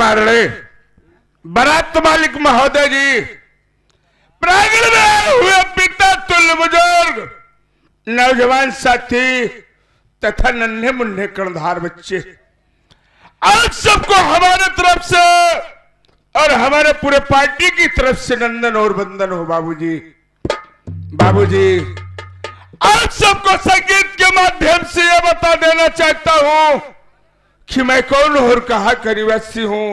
मारणे बारात मालिक महोदय जी, प्रांगण में हुए पिता तुल्य बुजुर्ग, नौजवान साथी तथा नन्हे मुन्ने कर्णधार बच्चे, आप सबको हमारे तरफ से और हमारे पूरे पार्टी की तरफ से नंदन और वंदन हो बाबूजी। बाबूजी, आप सबको संगीत के माध्यम से यह बता देना चाहता हूं कि मैं कौन और कहां का निवासी हूं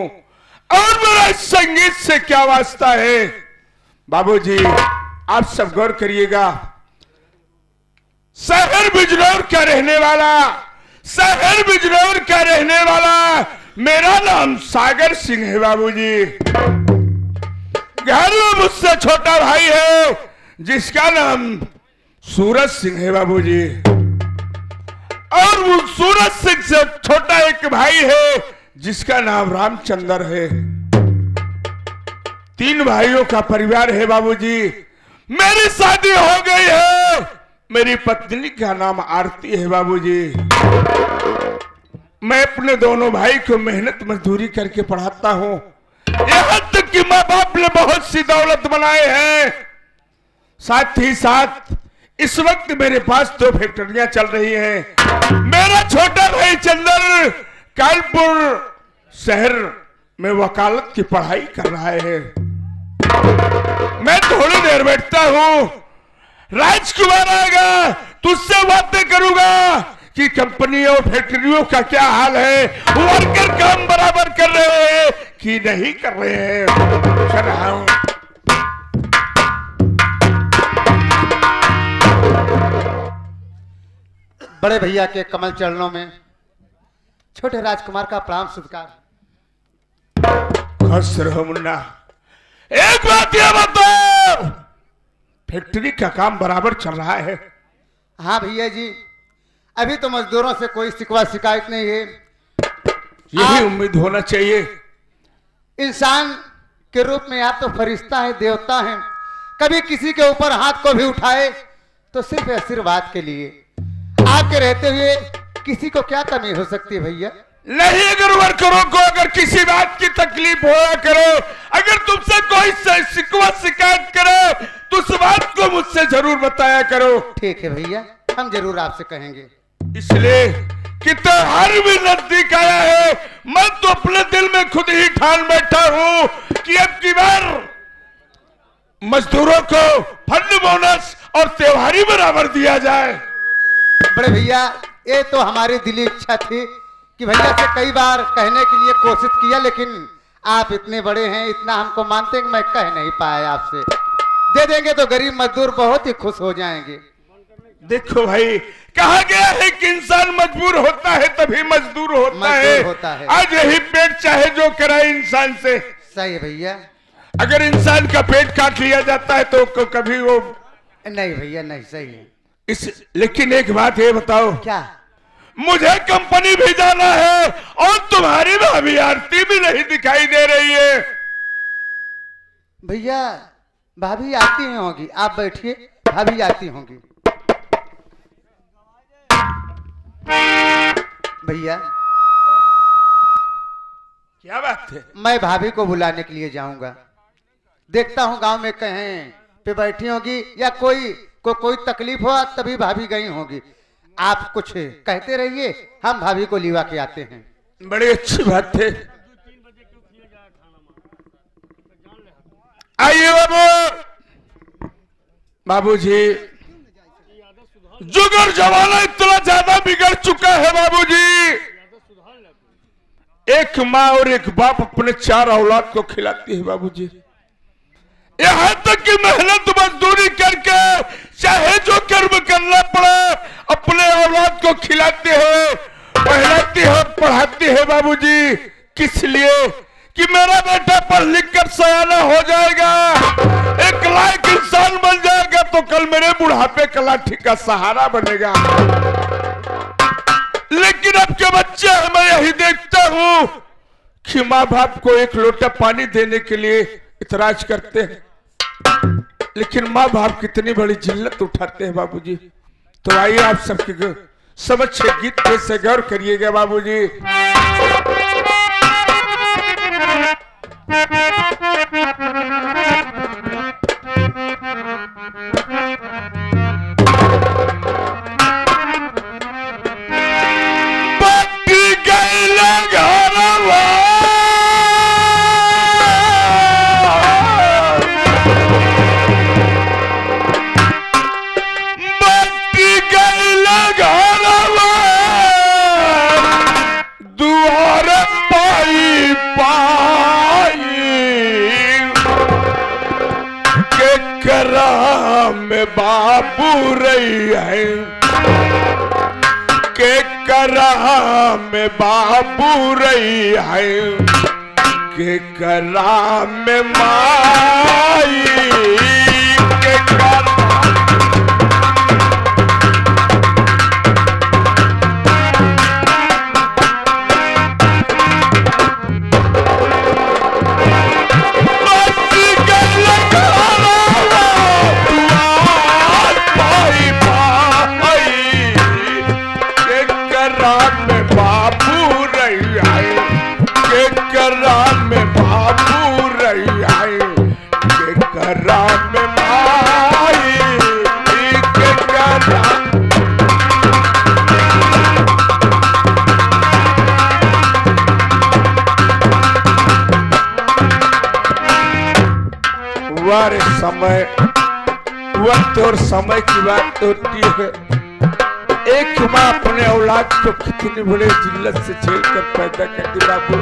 और मेरा इस संगीत से क्या वास्ता है। बाबूजी, आप सब गौर करिएगा। शहर बिजनौर का रहने वाला, शहर बिजनौर का रहने वाला मेरा नाम सागर सिंह है बाबूजी। घर में मुझसे छोटा भाई है जिसका नाम सूरज सिंह है बाबूजी, और वो सूरज सिंह से छोटा एक भाई है जिसका नाम रामचंद्र है। 3 भाइयों का परिवार है बाबूजी। मेरी शादी हो गई है, मेरी पत्नी का नाम आरती है बाबूजी। मैं अपने दोनों भाई को मेहनत मजदूरी करके पढ़ाता हूं, यहां तक कि माँ बाप ने बहुत सी दौलत बनाए हैं। साथ ही साथ इस वक्त मेरे पास 2 फैक्ट्रियां चल रही हैं। मेरा छोटा भाई चंदर कानपुर शहर में वकालत की पढ़ाई कर रहा है। मैं थोड़ी देर बैठता हूं, राजकुमार आएगा, तुझसे बातें करूंगा कि कंपनी और फैक्ट्रियों का क्या हाल है, वर्कर काम बराबर कर रहे हैं कि नहीं कर रहे हैं। चल रहा हूं। बड़े भैया के कमल चरणों में छोटे राजकुमार का प्रणाम स्वीकार। खुश रहो मुन्ना। एक बात यह बताओ, फैक्ट्री का काम बराबर चल रहा है? हाँ भैया जी, अभी तो मजदूरों से कोई शिकवा शिकायत नहीं है। यही उम्मीद होना चाहिए। इंसान के रूप में आप तो फरिश्ता है, देवता हैं। कभी किसी के ऊपर हाथ को भी उठाए तो सिर्फ आशीर्वाद के लिए। आपके रहते हुए किसी को क्या कमी हो सकती है भैया? नहीं, अगर वर्करों को अगर किसी बात की तकलीफ होया करे, अगर तुमसे कोई शिकवा शिकायत करे तो उस बात को मुझसे जरूर बताया करो। ठीक है भैया, हम जरूर आपसे कहेंगे। इसलिए कि त्योहार भी नजदीक आया है, मैं तो अपने दिल में खुद ही ठान बैठा हूं कि अब की बार मजदूरों को फंड बोनस और त्योहारी बराबर दिया जाए। बड़े भैया, ये तो हमारी दिली इच्छा थी कि भैया से कई बार कहने के लिए कोशिश किया, लेकिन आप इतने बड़े हैं, इतना हमको मानते हैं कि मैं कह नहीं पाया आपसे। दे देंगे तो गरीब मजदूर बहुत ही खुश हो जाएंगे। देखो भाई, कहा गया है कि इंसान मजबूर होता है तभी मजदूर होता है। आज यही पेट चाहे जो कराए इंसान से। सही है भैया। अगर इंसान का पेट काट लिया जाता है तो कभी वो नहीं भैया, नहीं, सही है। लेकिन एक बात ये बताओ, क्या? मुझे कंपनी भी जाना है और तुम्हारी भाभी आरती भी नहीं दिखाई दे रही है। भैया, भाभी आती होंगी, आप बैठिए, भाभी आती होंगी। भैया, क्या बात है? मैं भाभी को बुलाने के लिए जाऊंगा। देखता हूं गांव में कहीं पे बैठी होगी या कोई तकलीफ हो तभी भाभी गई होगी। आप कुछ कहते रहिए, हम भाभी को लिवा के आते हैं। बड़ी अच्छी बात है। आइए बाबू। बाबूजी, जुगर जमाना इतना ज्यादा बिगड़ चुका है बाबूजी। एक माँ और एक बाप अपने 4 औलाद को खिलाती है बाबूजी। यहां तक कि मेहनत मजदूरी करके चाहे जो कर्म करना पड़े अपने औलाद को खिलाते हैं, पहनाते हैं, पढ़ाते हैं बाबूजी। किस लिए? कि मेरा बेटा पढ़ लिख कर सयाना हो जाएगा, एक लायक इंसान बन जाएगा तो कल मेरे बुढ़ापे का लाठी का सहारा बनेगा। लेकिन अब के बच्चे मैं यही देखता हूं कि माँ बाप को एक लोटा पानी देने के लिए इतराज करते हैं, लेकिन माँ बाप कितनी बड़ी जिल्लत उठाते हैं बाबूजी। तो आइए आप सबके समक्ष गीत पे से गौर करिएगा बाबूजी। करा में बाबू रही है, के करा में बाबू रही है, के करा में माई के करा समय वक्त और समय की बात होती है। एक माँ अपने औलाद को कितनी बड़े जिल्लत से झेल कर पैदा करती बाबू।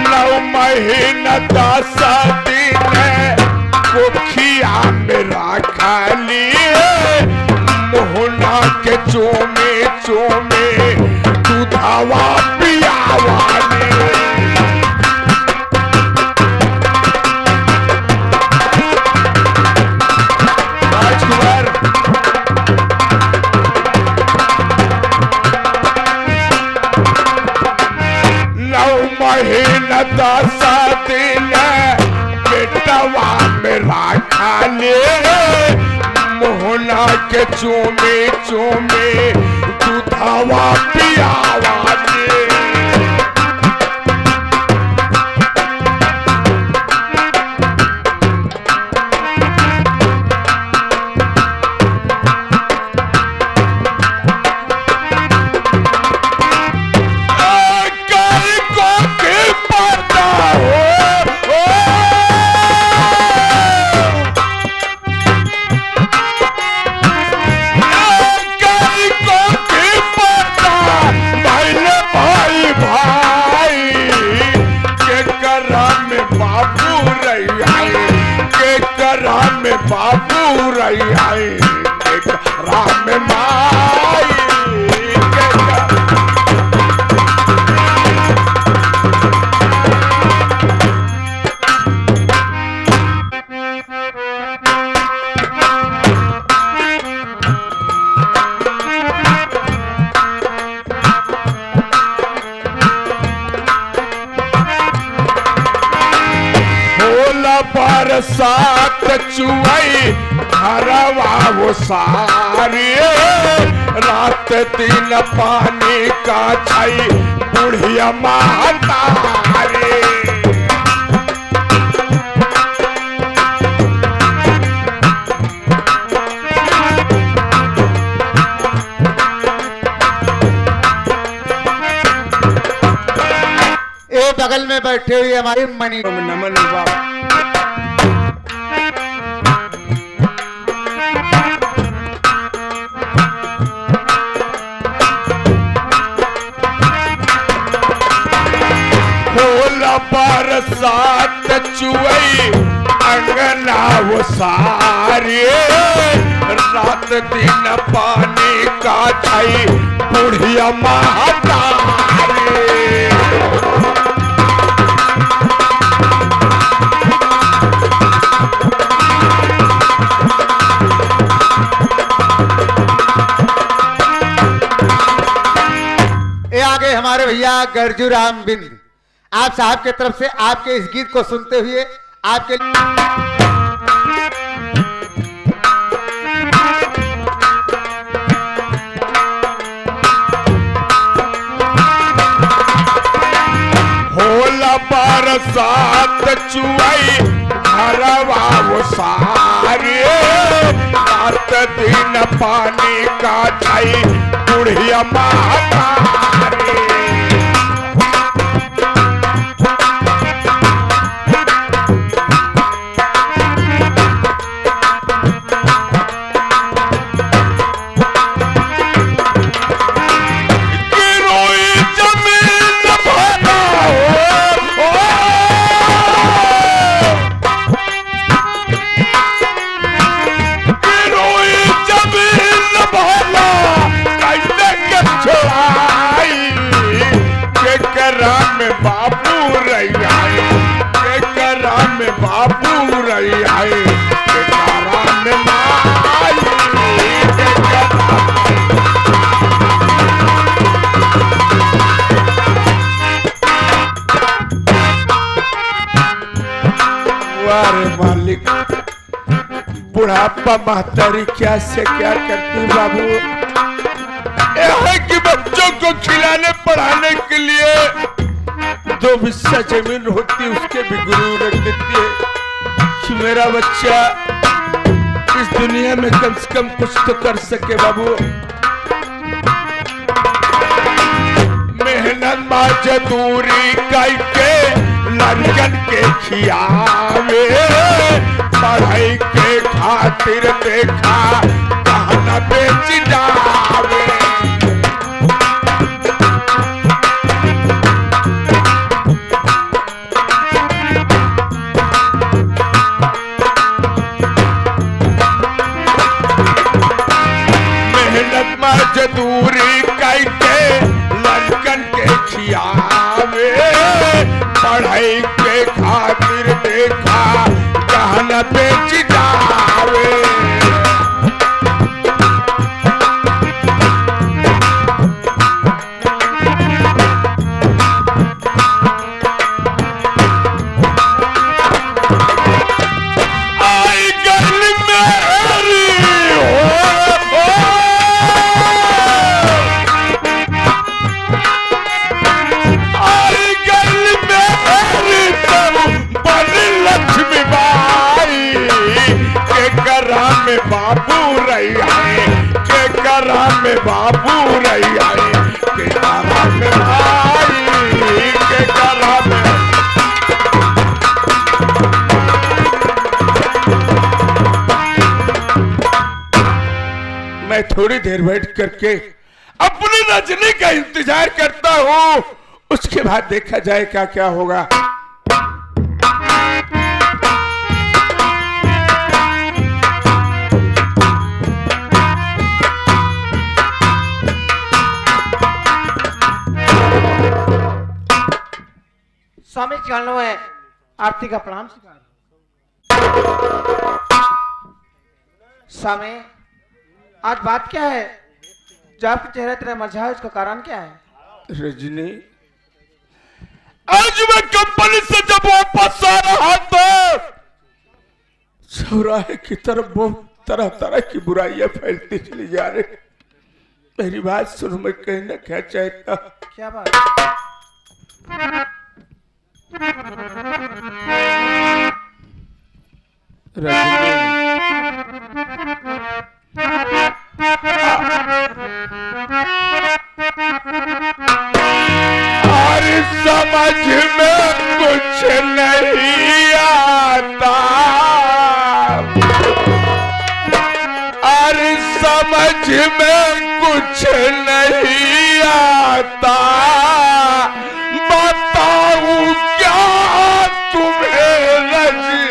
9 महीना 10 दिन कोखिया मेरा खाली मोहना के चोमे चोमे दूधावा पियावाली। महीना 10 दिन बेटवा मेरा खाले मोहना के चूमे चूमे दूधावा पियावा बाबू रही आई राम माई बरसात चुआई घरवा वो सारी रात दिन पानी का छाई बुढ़िया महतारी। ये बगल में बैठे हुए हमारी मणि नमन बाबा। बरसात चुई अंगना वो सारी रात दिन पानी का छाई बुढ़िया महतारी। ये आगे हमारे भैया गरजू राम बिंद आप साहब की तरफ से आपके इस गीत को सुनते हुए आपके होला बरसात चुआई घरवा वो सारी रात दिन पानी का छाई बुढ़िया महतारी। करा में बाबू रही आए, के करा में बाबू रही आए, के करा में माई, के करा वारे मालिक, बुढ़ापा महतारी क्या से क्या करती बाबू। यह है कि बच्चों को खिलाने पढ़ाने के लिए 2 हिस्सा जमीन होती उसके भी गुरु रख देती है कि मेरा बच्चा इस दुनिया में कम से कम कुछ तो कर सके बाबू। मेहनत मजदूरी करके लड़कन के खियावे, पढ़ाई के खातिर देखा कहना बेच जावे। मेहनत मजदूरी करके लड़कन के खियावे, पढ़ाई के खातिर देखा कहना बेच जावे। आई गल मेरी हो, आई गल मेरी तो बड़ी लक्ष्मी बाई, के करा में बाबू रही आए, के करा में बाबू रही आए, के करा में भाई, के करा में। मैं थोड़ी देर बैठ करके अपनी रजनी का इंतजार करता हूँ, उसके बाद देखा जाए क्या क्या होगा। स्वामी चरणों में आरती का प्रणाम स्वीकार। स्वामी आज बात क्या है जो आपके चेहरे तेरा मरझा है, उसका कारण क्या है? रजनी, आज मैं कंपनी से जब वापस आ रहा था, चौराहे की तरफ बहुत तरह तरह की बुराइयां फैलती चली जा रही। मेरी बात सुनो, मैं कहना क्या चाहता। क्या बात? और समझ में कुछ नहीं आता, और समझ में कुछ नहीं आता, बताऊं क्या तुम्हें रजनी।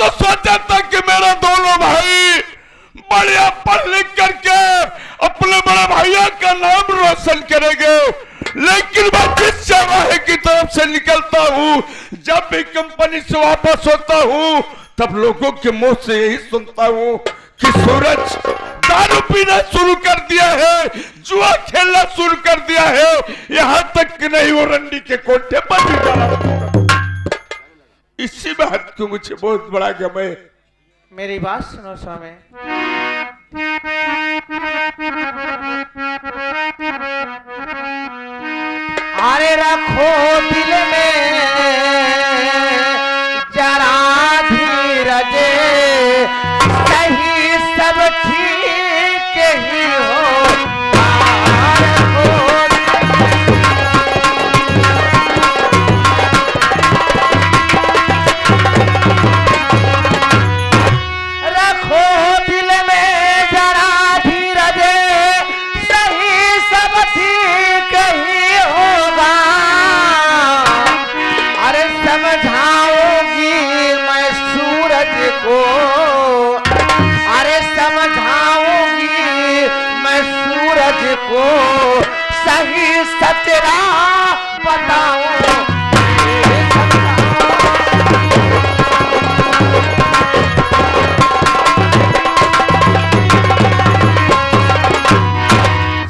तो सोचा था कि मेरे दोनों भाई बढ़िया पढ़ लिख करके अपने बड़े भैया का नाम रोशन करेंगे, लेकिन मैं जिस जगह की तरफ से निकलता हूँ, जब भी कंपनी से वापस होता हूँ, तब लोगों के मुंह से यही सुनता हूँ कि सूरज दारू पीना शुरू कर दिया है, जुआ खेलना शुरू कर दिया है, यहाँ तक कि नहीं वो रंडी के कोठे पर भी चला। इसी बात को मुझे बहुत बड़ा गम है। मेरी बात सुनो स्वामी। अरे रखो दिल में जरा धीरज, सही सब ठीक ही रखो दिल में जरा धीरज, सही सब ठीक ही होगा। अरे समझाऊंगी मैं सूरज को, अरे समझाऊंगी मैं सूरज को, सही सचरा बताऊं।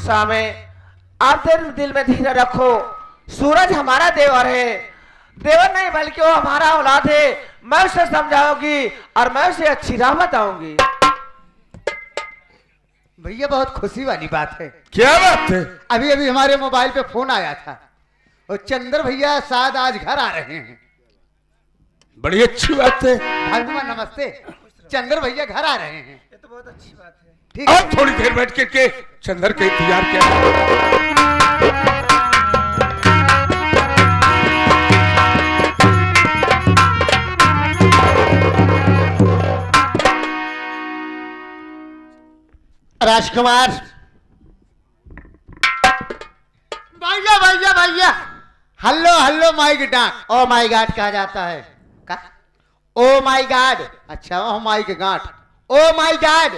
स्वामी, आप दिल में धीरज रखो। सूरज हमारा देवर है, देवर नहीं बल्कि वो हमारा औलाद है। मैं उसे समझाऊंगी और मैं उसे अच्छी राह बताऊंगी। भैया बहुत खुशी वाली बात है। क्या बात है? अभी अभी हमारे मोबाइल पे फोन आया था और चंद्र भैया शायद आज घर आ रहे हैं। बड़ी अच्छी बात है। भागवा नमस्ते, चंद्र भैया घर आ रहे हैं। ये तो बहुत अच्छी बात है। ठीक और है, थोड़ी देर बैठ के चंद्र का इंतजार किया। राजकुमार। भैया भैया भैया, हेलो हेलो माई डांट। ओ माई गाड कहा जाता है का? ओ माई गाड। अच्छा, ओ माई के गांठ। ओ माई गाड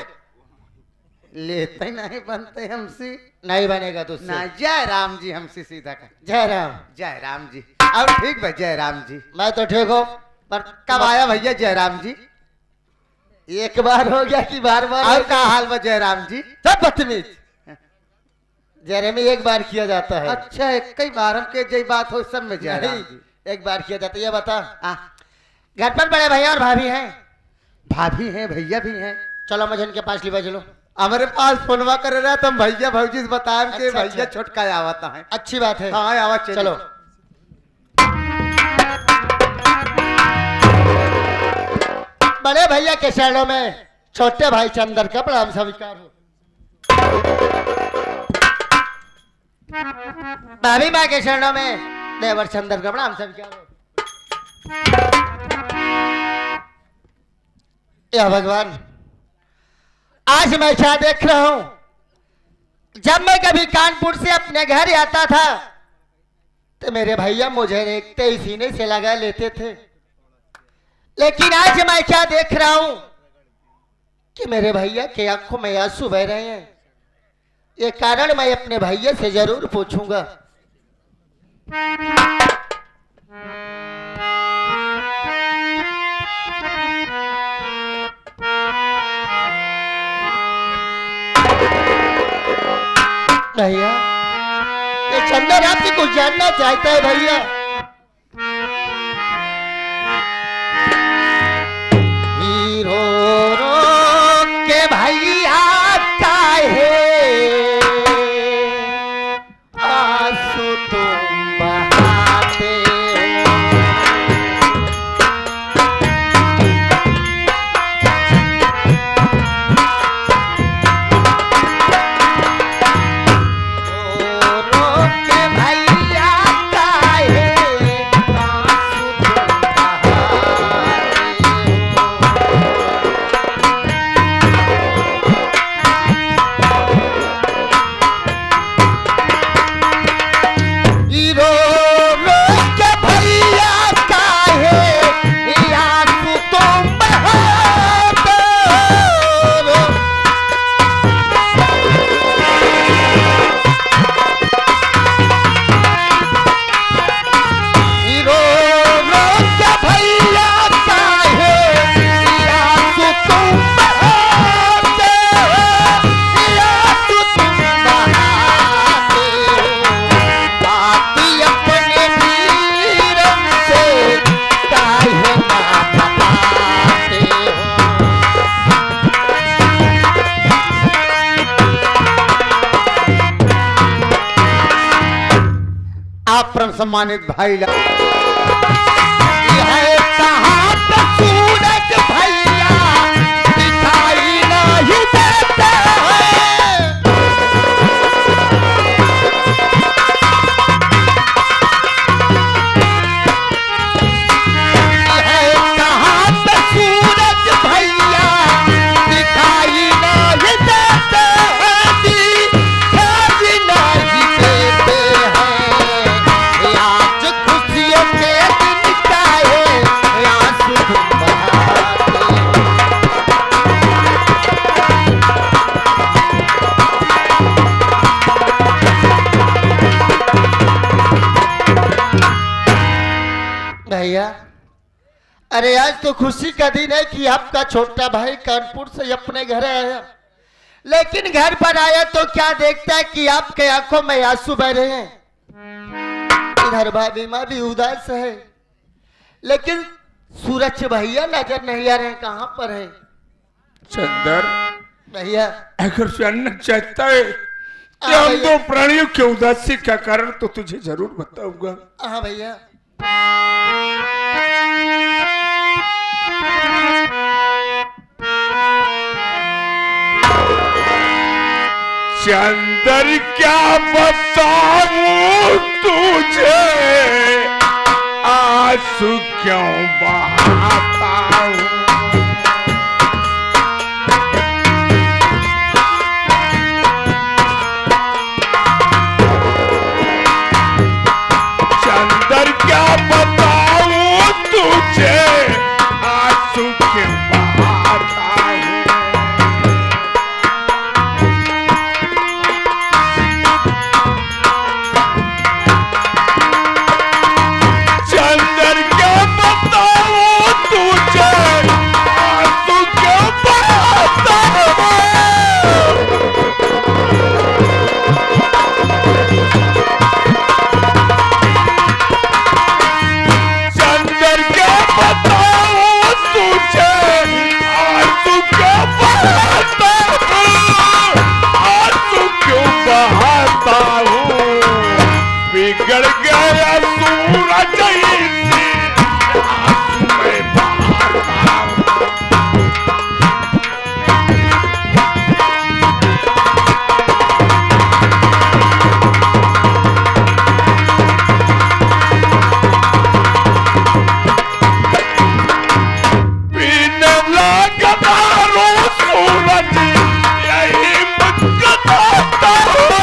लेते नहीं बनते हमसे। नहीं बनेगा तुझसे ना। जय राम जी, हमसे सीधा का जय राम। जय राम जी। अब ठीक भाई, जय राम जी। मैं तो ठीक हूँ, पर कब आया भैया जय राम जी? एक बार हो गया कि बार बार? और क्या हाल बा जय राम जी? सब बदतमीज। जयरे में एक बार किया जाता है। अच्छा, एक कई बार हम के जय बात हो सब में जय राम जी एक बार किया जाता है। ये बता, घर पर बड़े भैया और भाभी हैं? भाभी हैं, भैया भी हैं। चलो मुझे इनके पास लिवा चलो। हमारे पास फोनवा कर रहा तुम भैया भौजी बताए के अच्छा, भैया छोटका आवता है। अच्छी बात है। हाँ आवाज चलो। बड़े भैया के शरणों में छोटे भाई चंद्र का प्रणाम स्वीकार हो। भाभी माँ के शरणों में देवर चंद्र का प्रणाम स्वीकार हो। या भगवान, आज मैं क्या देख रहा हूं? जब मैं कभी कानपुर से अपने घर आता था तो मेरे भैया मुझे देखते ही सीने से लगा लेते थे, लेकिन आज मैं क्या देख रहा हूं कि मेरे भैया के आंखों में आंसू बह रहे हैं। ये कारण मैं अपने भैया से जरूर पूछूंगा। भैया, ये चंदन आपसे कुछ जानना चाहता है भैया। हीरो रो के भैया काहे आंसू तुम बहाते हो। रो के भैया काहे सम्मानित भाई यह कहाँ पे सूरज भैया दिखाई नहीं देते हैं। यह कहाँ पे सूरज भैया दिखाई नहीं देते हैं, दिखाई नहीं देते हैं। आज खुशियों के दिन का है, आंसू तुम बहाते। भैया अरे आज तो खुशी का दिन है कि आपका छोटा भाई कानपुर से अपने घर आया, लेकिन घर पर आया तो क्या देखता है कि आपके आंखों में आंसू बह रहे हैं। इधर भाभी माँ भी उदास है, लेकिन सूरज भैया नजर नहीं आ रहे हैं, कहाँ पर है चंदर? भैया? अगर जानना चाहता है कि हम दो प्राणियों के उदासी का कारण तो तुझे जरूर बताऊंगा। हाँ भैया। चंदर क्या बताऊं तुझे, आंसू क्यों बहाता हूं। चंदर क्या बताऊं तुझे, आंसू क्यों बहाता हूं। चंदर क्या बताऊं तुझे, आंसू क्यों बहाता हूं। चंदर क्या बताऊं तुझे, आंसू क्यों बहाता हूं। आंसू क्यों बहाता हूं। बिगड़ गया सूरज इसी आंसू में बहाता हूं। पीने लगा रो सूरज, यही मुस्कुराता हूं।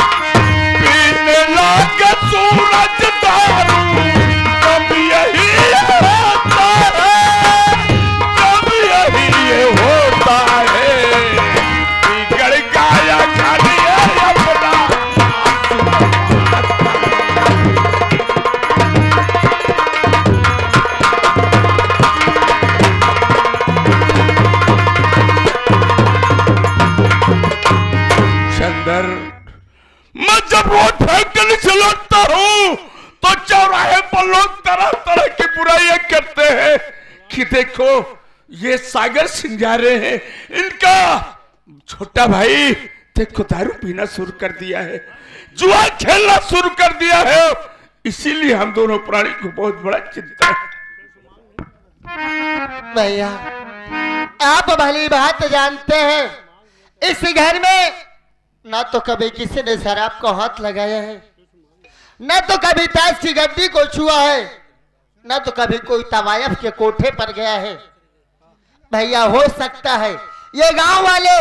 पीने लगा सूरज दारू, कब यही होता है, कब यही होता है। बिगड़ गया घर ये अपना, चंदर मैं जब रोड फेंकने से लौटता हूँ तो चौराहे पर लोग तरह तरह की बुराइयां करते हैं कि देखो ये सागर सिंह जा रहे हैं, इनका छोटा भाई देखो दारू पीना शुरू कर दिया है, जुआ खेलना शुरू कर दिया है। इसीलिए हम दोनों प्राणी को बहुत बड़ा चिंता है। भैया आप भली बात जानते हैं, इस घर में ना तो कभी किसी ने शराब को हाथ लगाया है, ना तो कभी ताश की गड्डी को छुआ है, ना तो कभी कोई तवायफ के कोठे पर गया है। भैया हो सकता है ये गांव वाले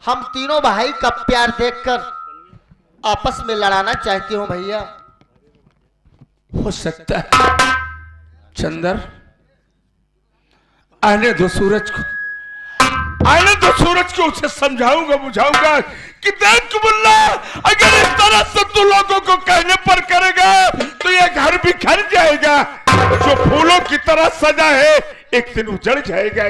हम तीनों भाई का प्यार देखकर आपस में लड़ाना चाहती हूँ। भैया हो सकता है चंदर, आने दो सूरज को, आने दो सूरज को, उसे समझाऊंगा बुझाऊंगा कि देख मुल्ला, अगर इस तरह से तू लोगों को कहने पर करेगा तो ये घर बिखर जाएगा। जो फूलों की तरह सजा है एक दिन उजड़ जाएगा।